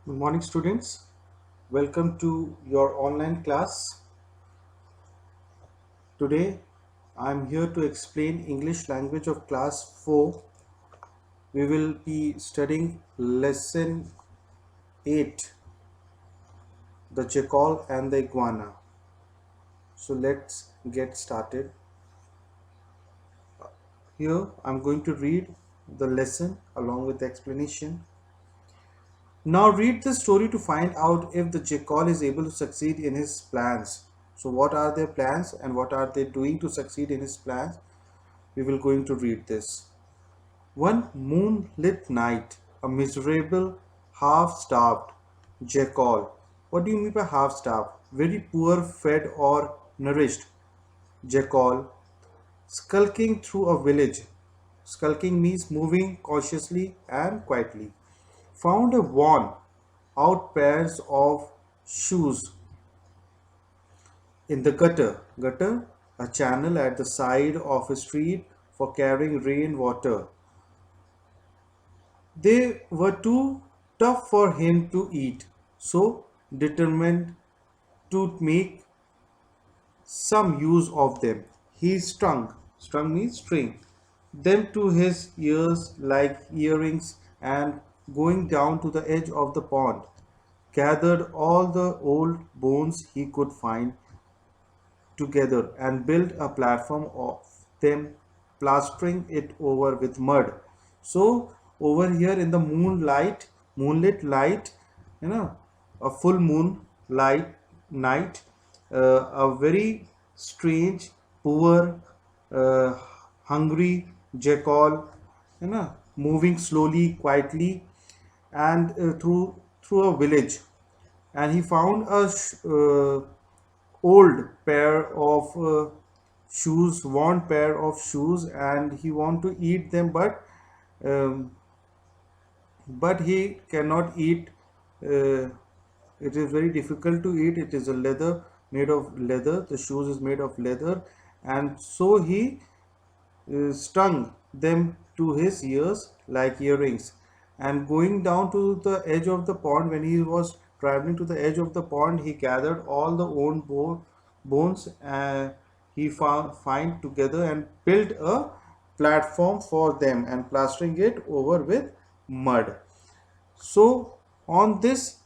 Good morning, students. Welcome to your online class. Today, I am here to explain English language of class 4. We will be studying lesson 8, the jackal and the iguana. So let's get started. Here, I'm going to read the lesson along with the explanation. Now read the story to find out if the jackal is able to succeed in his plans. So what are their plans and what are they doing to succeed in his plans? We will going to read this. One moonlit night, a miserable, half-starved jackal. What do you mean by half-starved? Very poor fed or nourished jackal skulking through a village. Skulking means moving cautiously and quietly. Found a worn out pairs of shoes in the gutter. Gutter, a channel at the side of a street for carrying rain water. They were too tough for him to eat, so determined to make some use of them. He strung means string, them to his ears like earrings and going down to the edge of the pond, gathered all the old bones he could find together and built a platform of them, plastering it over with mud. So over here in the moonlit light, a full moon light night, a very strange, poor, uh, hungry jackal, moving slowly, quietly, and through a village, and he found a old pair of worn pair of shoes, and he want to eat them, um, but he cannot eat. Uh, it is very difficult to eat. It is a leather made of leather. The shoes is made of leather, and so he stung them to his ears like earrings. And going down to the edge of the pond, when he was traveling to the edge of the pond, he gathered all the old bones he found find together and built a platform for them and plastering it over with mud. So on this,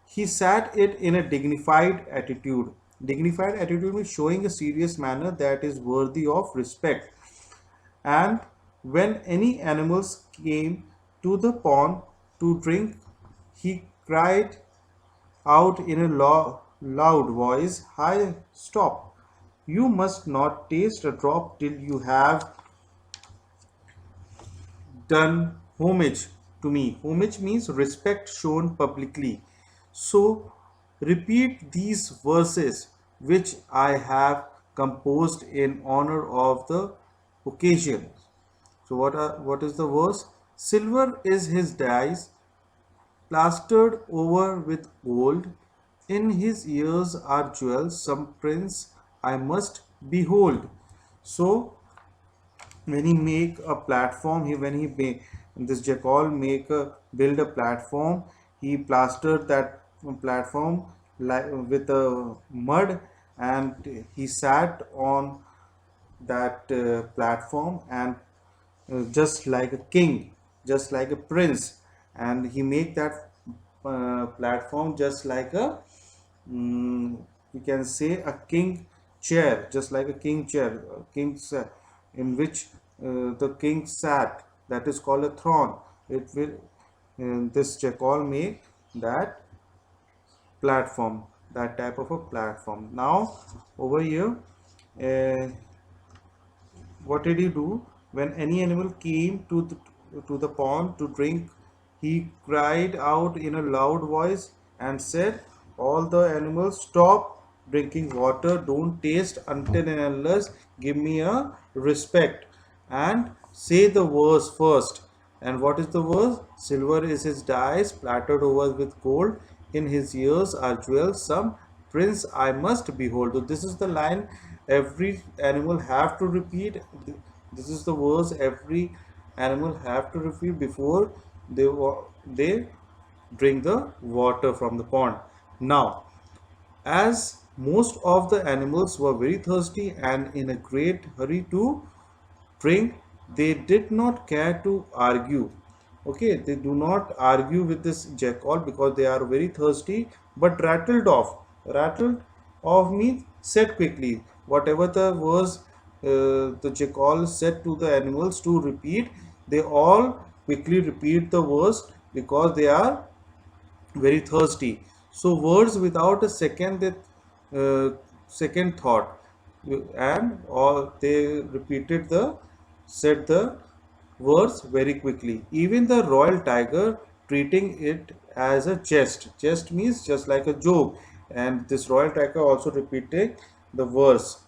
he sat it in a dignified attitude. Dignified attitude means showing a serious manner that is worthy of respect. And when any animals came to the pond to drink, he cried out in a loud voice, "Hi, stop! You must not taste a drop till you have done homage to me." Homage means respect shown publicly. So repeat these verses which I have composed in honor of the occasion. So what is the verse? Silver is his dice, plastered over with gold. In his ears are jewels, some prince I must behold. So when he make a platform, when he make this jackal make a build a platform, he plastered that platform with a mud, and he sat on that platform, and just like a king, just like a prince, and he make that platform just like a you can say a king chair, just like a king chair, in which the king sat. That is called a throne. It will this jackal make that platform, that type of a platform. Now over here, uh, what did he do? When any animal came to the pond to drink, he cried out in a loud voice and said, "All the animals, stop drinking water. Don't taste until and unless give me a respect. And say the verse first." And what is the verse? Silver is his dice, plastered over with gold. In his ears are jewels, some prince I must behold. So this is the line every animal have to repeat. This is the verse every animal have to repeat before they drink the water from the pond. Now, as most of the animals were very thirsty and in a great hurry to drink, they did not care to argue. Okay, they do not argue with this jackal because they are very thirsty, but rattled off means said quickly whatever the was the jackal said to the animals to repeat. They all quickly repeat the verse because they are very thirsty. So words without a second thought, and all they repeated the said the words very quickly. Even the royal tiger treating it as a jest. Jest means just like a joke, and this royal tiger also repeated the verse.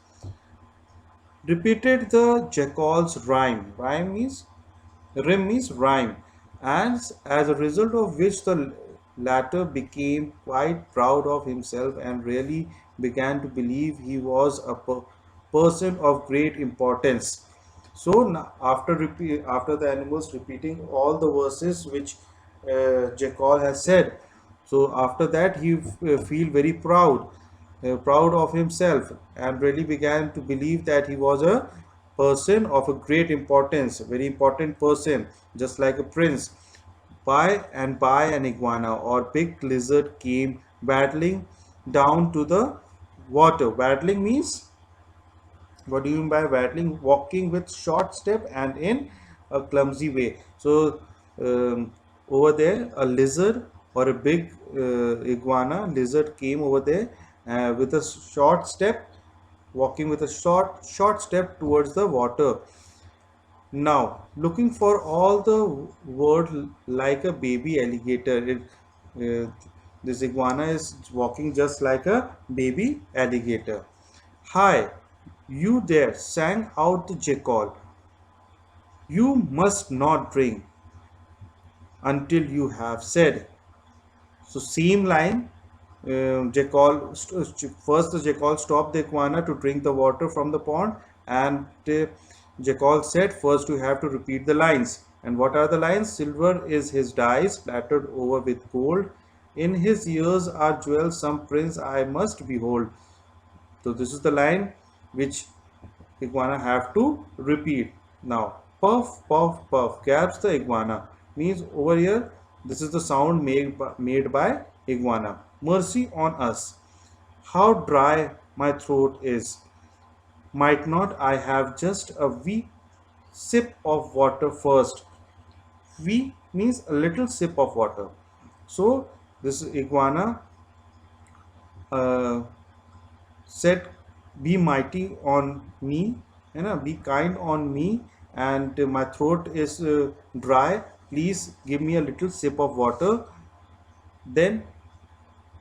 Repeated the jackal's rhyme. Rhyme means rhyme, as a result of which the latter became quite proud of himself and really began to believe he was a person of great importance. So after the animals repeating all the verses which Jackal has said, so after that he feel very proud of himself, and really began to believe that he was a person of a great importance, a very important person, just like a prince. By an iguana or big lizard came waddling down to the water. Waddling means, what do you mean by waddling? Walking with short step and in a clumsy way. So over there, a lizard or a big iguana lizard came over there with a short step, walking with a short step towards the water. Now, looking for all the world like a baby alligator. This iguana is walking just like a baby alligator. Hi, you there, sang out the jackal. You must not drink until you have said. So same line. First the jackal stopped the iguana to drink the water from the pond, and jackal said, first you have to repeat the lines. And what are the lines? Silver is his dice, plattered over with gold. In his ears are jewels, some prince I must behold. So this is the line which iguana have to repeat. Now, puff, puff, puff, gaps the iguana. Means over here, this is the sound made by iguana. Mercy on us. How dry my throat is. Might not I have just a wee sip of water first? Wee means a little sip of water. So this iguana uh, said, be mighty on me, be kind on me, and my throat is dry. Please give me a little sip of water. Then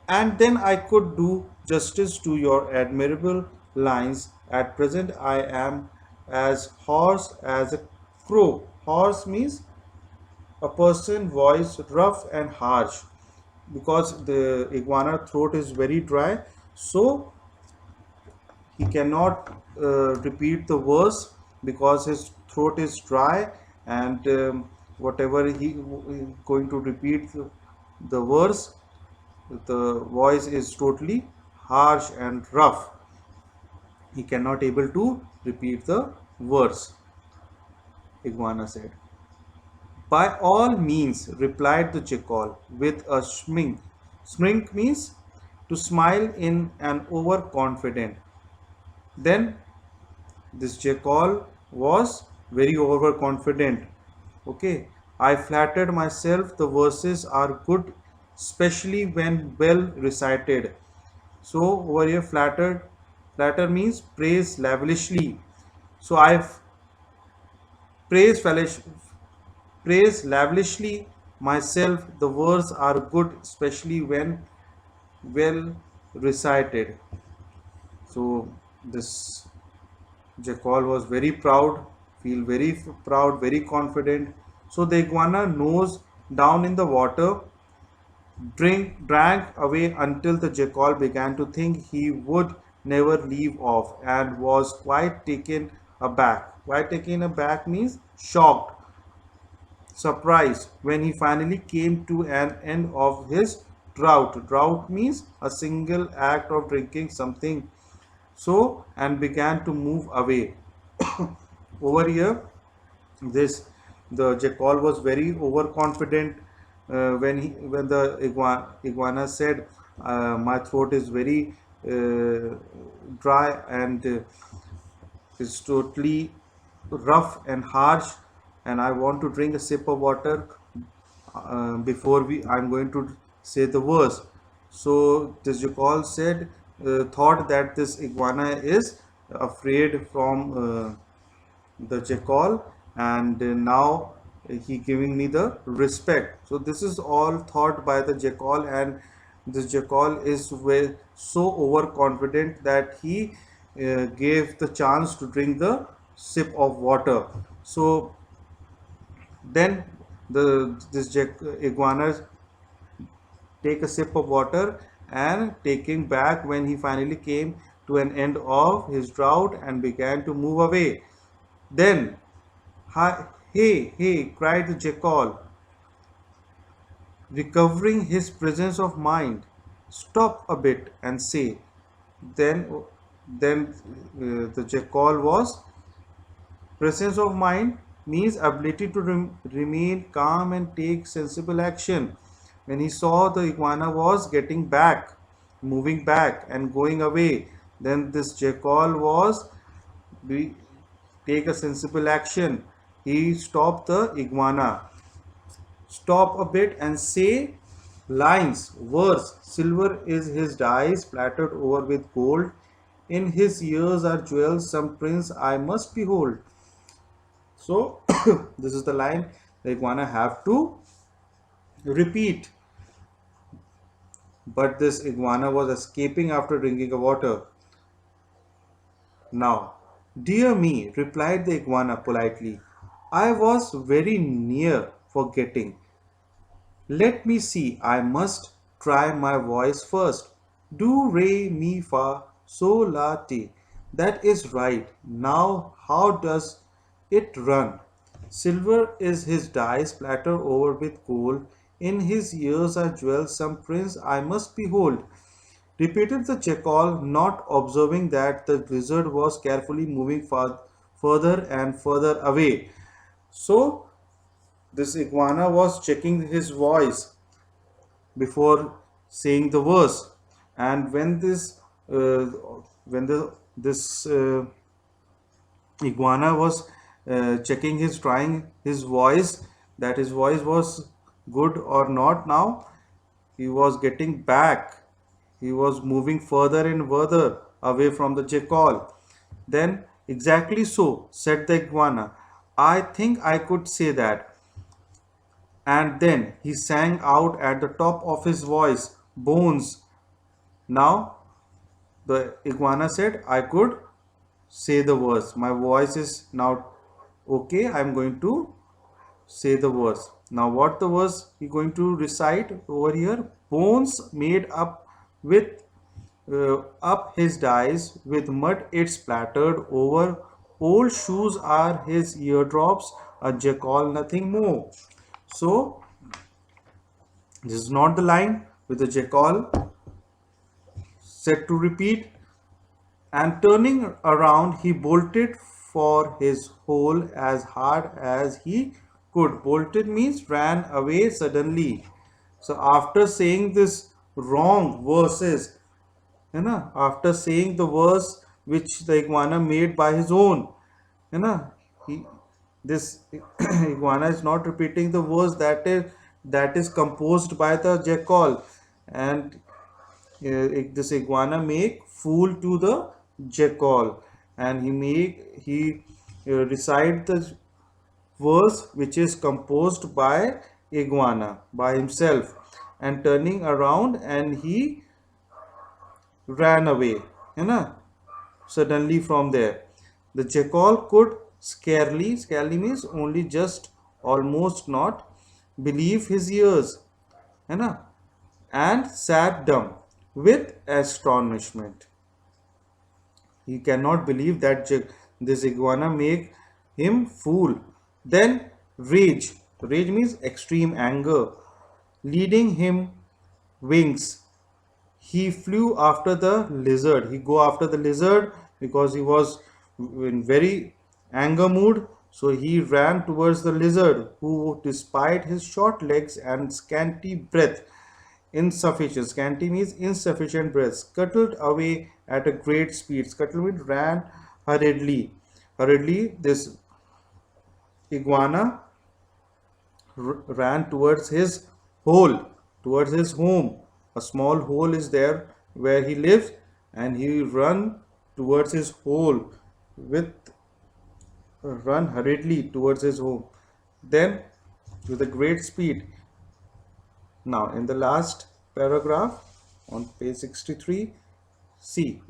then I could do justice to your admirable lines. At present, I am as hoarse as a crow. Hoarse means a person voice rough and harsh, because the iguana throat is very dry, so he cannot repeat the verse because his throat is dry, and whatever he going to repeat the verse, the voice is totally harsh and rough. He cannot able to repeat the verse, iguana said. By all means, replied the jackal with a smink. Smink means to smile in an overconfident. Then this jackal was very overconfident. Okay, I flattered myself the verses are good, especially when well recited. So over here, flatter means praise lavishly. So I've praised praise lavishly myself. The words are good, especially when well recited. So this jackal was very proud, feel very proud, very confident. So the iguana nose down in the water, drank away until the jackal began to think he would never leave off, and was quite taken aback. Quite taken aback means shocked. surprise when he finally came to an end of his drought. Drought means a single act of drinking something, so, and began to move away. Over here, this the jackal was very overconfident when the iguana said, my throat is very dry and is totally rough and harsh, and I want to drink a sip of water before we I'm going to say the verse. So this jackal said, thought that this iguana is afraid from the jackal, and now he giving me the respect. So this is all thought by the jackal, and this jackal is so overconfident that he gave the chance to drink the sip of water. So then this iguana take a sip of water and taking back when he finally came to an end of his drought and began to move away. Then, hey, hey, cried the jackal, recovering his presence of mind. Stop a bit and say. Then, then the jackal was presence of mind means ability to remain calm and take sensible action. When he saw the iguana was getting back, moving back and going away, then this jackal was be, take a sensible action. He stopped the iguana. Stop a bit and say lines, verse. Silver is his dye, splattered over with gold. In his ears are jewels, some prince I must behold. So this is the line the iguana have to repeat. But this iguana was escaping after drinking the water. Now, dear me, replied the iguana politely, I was very near forgetting. Let me see, I must try my voice first. Do, re, mi, fa, sol, la, ti. That is right. Now, how does it run? Silver is his dye, splattered over with gold. In his ears are jewels, some prince I must behold. Repeated the jackal, not observing that the wizard was carefully moving further and further away. So, this iguana was checking his voice before saying the verse, and uh, when the this iguana was checking his trying his voice, that his voice was good or not. Now he was getting back, he was moving further and further away from the jackal. Then, exactly so, said the iguana, I think I could say that. And then he sang out at the top of his voice, bones. Now the iguana said, I could say the verse. My voice is now okay. I'm going to say the verse. Now, what the verse he going to recite over here? Bones made up with up his dice with mud it splattered over. Old shoes are his eardrops. A jackal, nothing more. So this is not the line with the jackal said to repeat, and turning around he bolted for his hole as hard as he could. Bolted means ran away suddenly. So after saying this wrong verses, after saying the verse which the iguana made by his own, he, this iguana is not repeating the verse that is composed by the jackal, and this iguana make fool to the jackal, and he recite the verse which is composed by iguana by himself, and turning around and he ran away, suddenly from there. The jackal could scarcely means only just, almost not, believe his ears, है and sat dumb with astonishment. He cannot believe that this iguana make him fool. Then rage. Rage means extreme anger. Leading him wings. He flew after the lizard. He go after the lizard because he was in very anger mood. So he ran towards the lizard, who, despite his short legs and scanty breath, insufficient. Scanty means insufficient breath. Scuttled away at a great speed. Scuttle means ran hurriedly. Hurriedly, this iguana ran towards his hole, towards his home. A small hole is there where he lives, and he run towards his hole with run hurriedly towards his home. Then, with a great speed. Now, in the last paragraph on page 63, see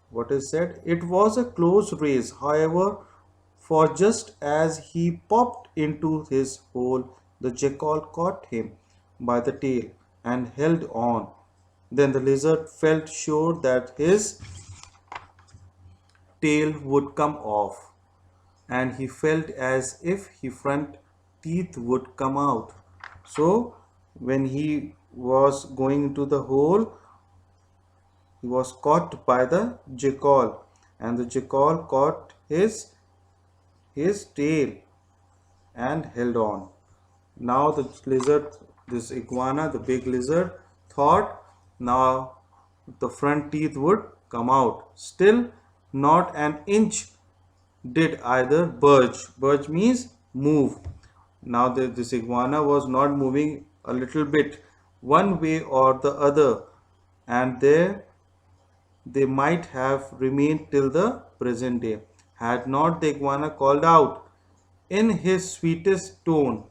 what is said. It was a close race, however, for just as he popped into his hole, the jackal caught him by the tail and held on. Then the lizard felt sure that his tail would come off, and he felt as if his front teeth would come out. So, when he was going into the hole, he was caught by the jackal, and the jackal caught his tail and held on. Now the lizard, this iguana, the big lizard, thought now the front teeth would come out. Still, not an inch did either budge. Budge means move. Now this iguana was not moving a little bit, one way or the other, and there they might have remained till the present day, had not the iguana called out in his sweetest tone.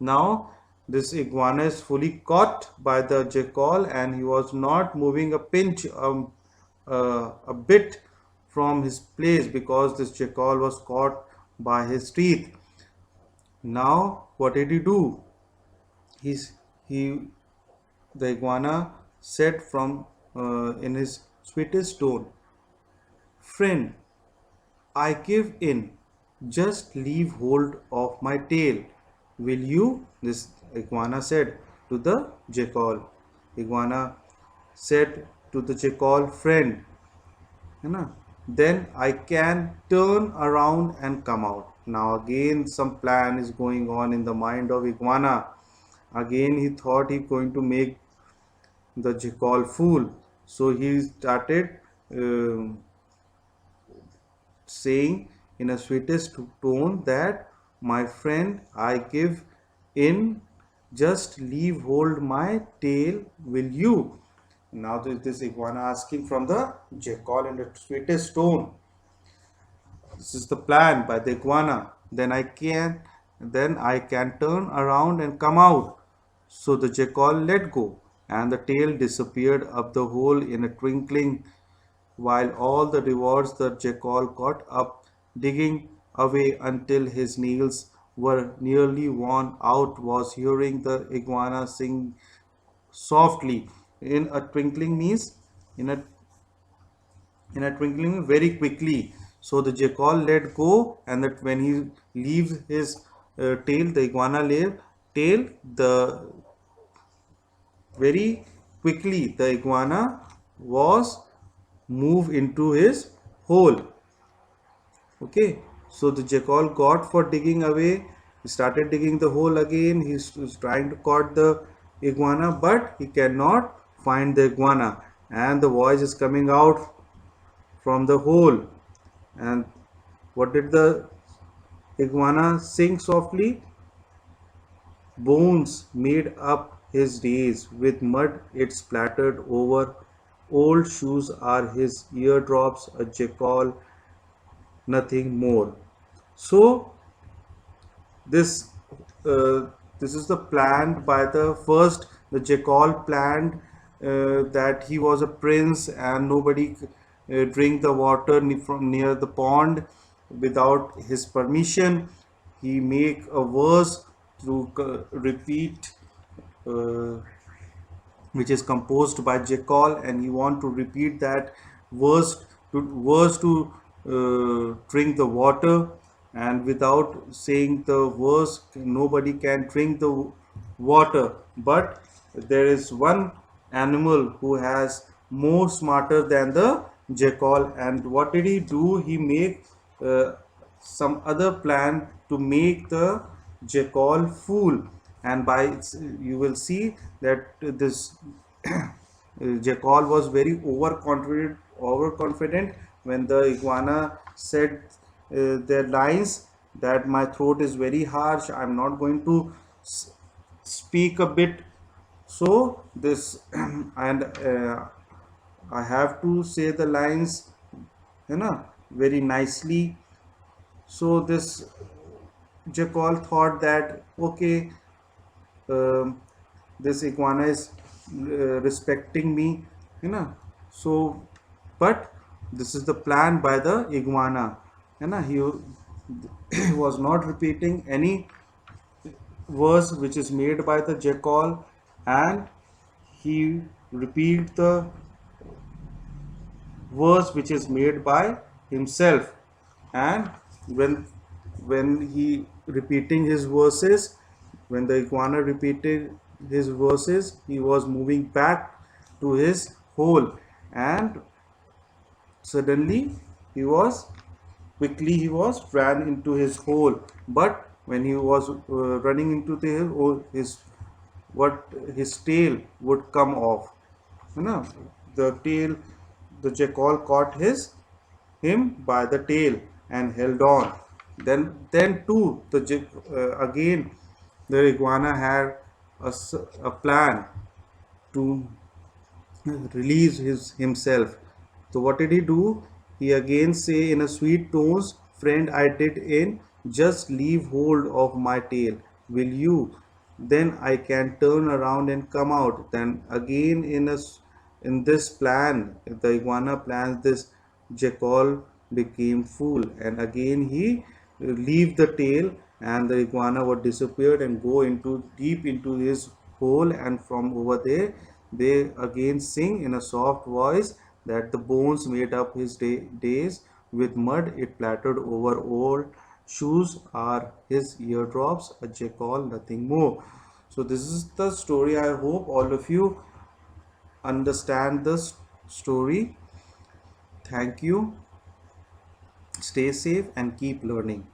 Now, this iguana is fully caught by the jackal, and he was not moving a pinch, a bit from his place, because this jackal was caught by his teeth. Now, what did he do? He's, he, the iguana said from in his sweetest tone, "Friend, I give in. Just leave hold of my tail. Will you?" This iguana said to the jackal. Iguana said to the jackal, "Friend, है ना? Then I can turn around and come out." Now again some plan is going on in the mind of iguana. Again he thought he going to make the jackal fool. So he started saying in a sweetest tone that, "My friend, I give in, just leave hold my tail, will you?" Now this iguana asking from the jackal in the sweetest tone. This is the plan by the iguana. Then I can turn around and come out. So the jackal let go, and the tail disappeared up the hole in a twinkling, while all the rewards the jackal caught up, digging away until his nails were nearly worn out, was hearing the iguana sing softly. In a twinkling means in a twinkling very quickly. So the jackal let go, and that when he leaves his tail, the iguana tail, the very quickly the iguana was move into his hole. Okay, so the jackal got for digging away. He started digging the hole again. He's trying to catch the iguana, but he cannot find the iguana, and the voice is coming out from the hole. And what did the iguana sing softly? "Bones made up his days, with mud it splattered over. Old shoes are his eardrops, a jackal, nothing more." So this this is the plan by the first. The jackal planned that he was a prince, and nobody drink the water from near the pond without his permission. He make a verse to repeat, uh, which is composed by jackal, and he want to repeat that verse to drink the water. and without saying the verse, nobody can drink the water. But there is one animal who has more smarter than the jackal. And what did he do? He made uh, some other plan to make the jackal fool. And by you will see that this jackal was very overconfident when the iguana said their lines that my throat is very harsh, I'm not going to speak a bit. So this and I have to say the lines, very nicely. So this jackal thought that okay, um, this iguana is respecting me, so but this is the plan by the iguana, he he was not repeating any verse which is made by the jackal, and he repeat the verse which is made by himself. And when he repeating his verses, when the iguana repeated his verses, he was moving back to his hole, and suddenly he was ran into his hole. But when he was running into the hole, his tail would come off, the tail, the jackal caught him by the tail and held on. Then too again the iguana had a plan to release himself. So what did he do? He again say in a sweet tones, friend, I did in, just leave hold of my tail. Will you? Then I can turn around and come out. Then again in this plan, the iguana plans this, jackal became fool, and again he leave the tail, and the iguana would disappear and go into deep into his hole. And from over there they again sing in a soft voice that the bones made up his days, with mud it plattered over old shoes are his eardrops, a jackal, nothing more. So this is the story. I hope all of you understand this story. Thank you. Stay safe and keep learning.